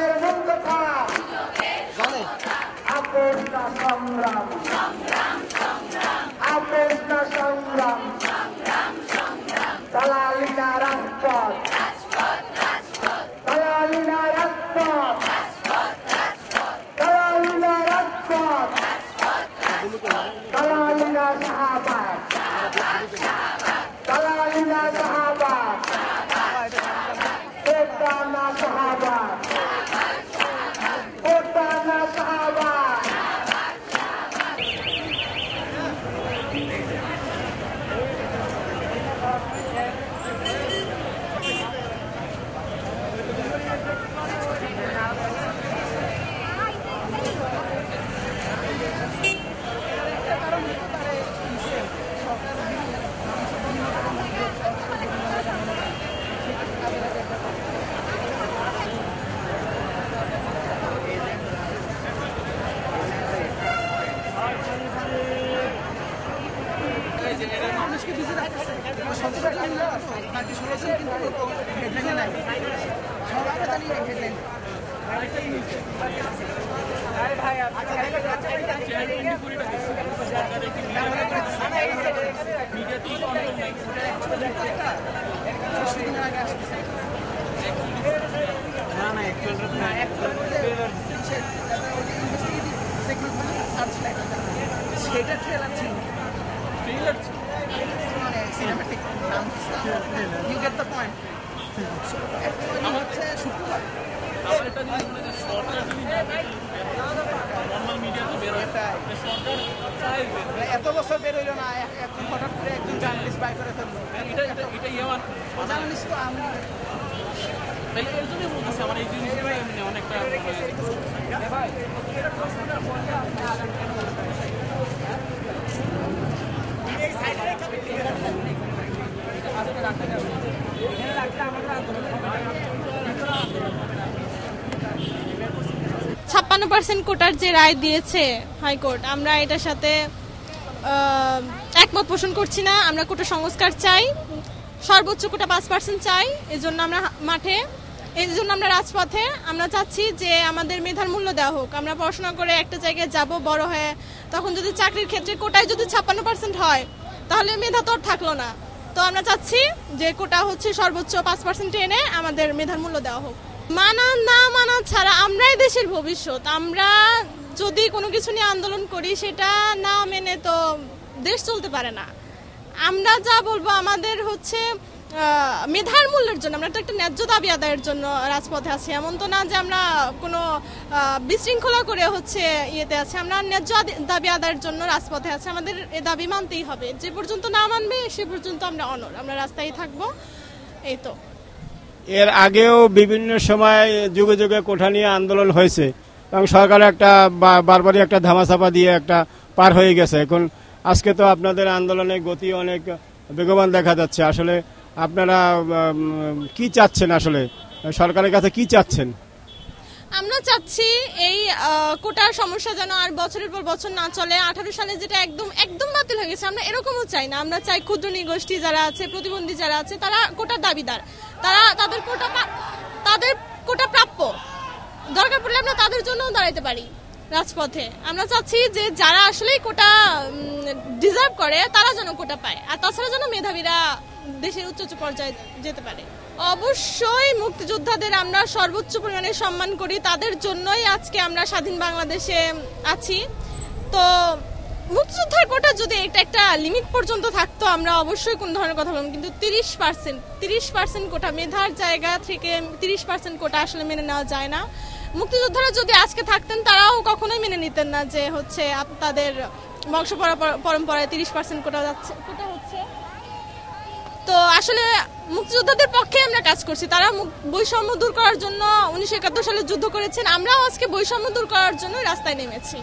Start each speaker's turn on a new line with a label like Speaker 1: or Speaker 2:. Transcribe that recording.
Speaker 1: সুযোগের মূল কথা আপোষ না সংগ্রাম, আপোষ না সংগ্রাম, দালালি না রাজপথ, দালালি না রাজপথ, দালালি না রাজপথ, দালালি না শাহবাগ, দালালি না শাহবাগ, কোটা না শাহবাগ, কোটা না Shahbag. You get the point. এত বছর বের হইল না, এখন হঠাৎ করে একজন জার্নালিস্ট বাই করে ফেললো। জার্নালিস্ট তো আমি এর জন্যই বলতেছি আমার এই জিনিসগুলো অনেকটা
Speaker 2: (56% কোটার যে রায় দিয়েছে হাইকোর্ট, আমরা এটার সাথে একমত পোষণ করছি না। আমরা কোটা সংস্কার চাই, সর্বোচ্চ কোটা 5% চাই। এজন্য আমরা মাঠে, এই জন্য আমরা রাজপথে। আমরা চাচ্ছি যে আমাদের মেধার মূল্য দেওয়া হোক। আমরা পড়াশোনা করে একটা জায়গায় যাব বড় হয়ে, তখন যদি চাকরির ক্ষেত্রে কোটায় যদি 56% হয় তাহলে মেধা তো আর থাকলো না। তো আমরা চাচ্ছি যে কোটা হচ্ছে সর্বোচ্চ 5% এনে আমাদের মেধার মূল্য দেওয়া হোক। মানা না মানা ছাড়া আমরাই দেশের ভবিষ্যৎ। আমরা যদি কোনো কিছু নিয়ে আন্দোলন করি, সেটা না মেনে তো দেশ চলতে পারে না। আমরা যা বলবো আমাদের হচ্ছে মেধার মূল্যের জন্য, আমরা একটা ন্যায্য দাবি আদায়ের জন্য রাজপথে আছি। এমন তো না যে আমরা কোনো বিশৃঙ্খলা করে হচ্ছে ইয়েতে আছি। আমরা ন্যায্য দাবি আদায়ের জন্য রাজপথে আছি। আমাদের এ দাবি মানতেই হবে। যে পর্যন্ত না মানবে সে পর্যন্ত আমরা অনড়, আমরা রাস্তায় থাকবো। এই তো।
Speaker 3: এর আগেও বিভিন্ন সময় যুগে যুগে কোঠা নিয়ে আন্দোলন হয়েছে এবং সরকার একটা বারবারই একটা ধামাচাপা দিয়ে একটা পার হয়ে গেছে। এখন আজকে তো আপনাদের আন্দোলনের গতি অনেক বেগবান দেখা যাচ্ছে। আসলে আপনারা কি চাচ্ছেন, আসলে সরকারের কাছে কি চাচ্ছেন?
Speaker 2: আমরা চাচ্ছি এই কোটার সমস্যা যেন আর বছরের পর বছর না চলে। 18 সালে যেটা একদম বাতিল হয়ে গেছে, আমরা এরকমও চাই না। আমরা চাই ক্ষুদ্র নৃগোষ্ঠী যারা আছে, প্রতিবন্ধী যারা আছে, তারা কোটার দাবিদার, তাদের কোটা প্রাপ্য। দরকার পড়লে আমরা তাদের জন্যও দাঁড়াতে পারি রাজপথে। আমরা চাচ্ছি যে যারা আসলে কোটা ডিজার্ভ করে তারা যেন কোটা পায়, আর তাছাড়া যেন মেধাবীরা দেশের উচ্চ পর্যায়ে যেতে পারে। অবশ্যই মুক্তিযোদ্ধাদের আমরা সর্বোচ্চ পরিমাণে সম্মান করি, তাদের জন্যই আজকে আমরা স্বাধীন বাংলাদেশে আছি। তো মুক্তিযোদ্ধার কোটা যদি এটা একটা লিমিট পর্যন্ত থাকতো আমরা অবশ্যই কোন ধরনের কথা বলবো, কিন্তু 30% কোটা, মেধার জায়গা থেকে 30% কোটা আসলে মেনে নেওয়া যায় না। মুক্তিযোদ্ধারা যদি আজকে থাকতেন তারাও কখনোই মেনে নিতেন না যে হচ্ছে তাদের বংশ পরম্পরায় 30% কোটা হচ্ছে। তো আসলে মুক্তিযোদ্ধাদের পক্ষে আমরা কাজ করছি। তারা বৈষম্য দূর করার জন্য 1971 সালে যুদ্ধ করেছেন, আমরাও আজকে বৈষম্য দূর করার জন্য রাস্তায় নেমেছি।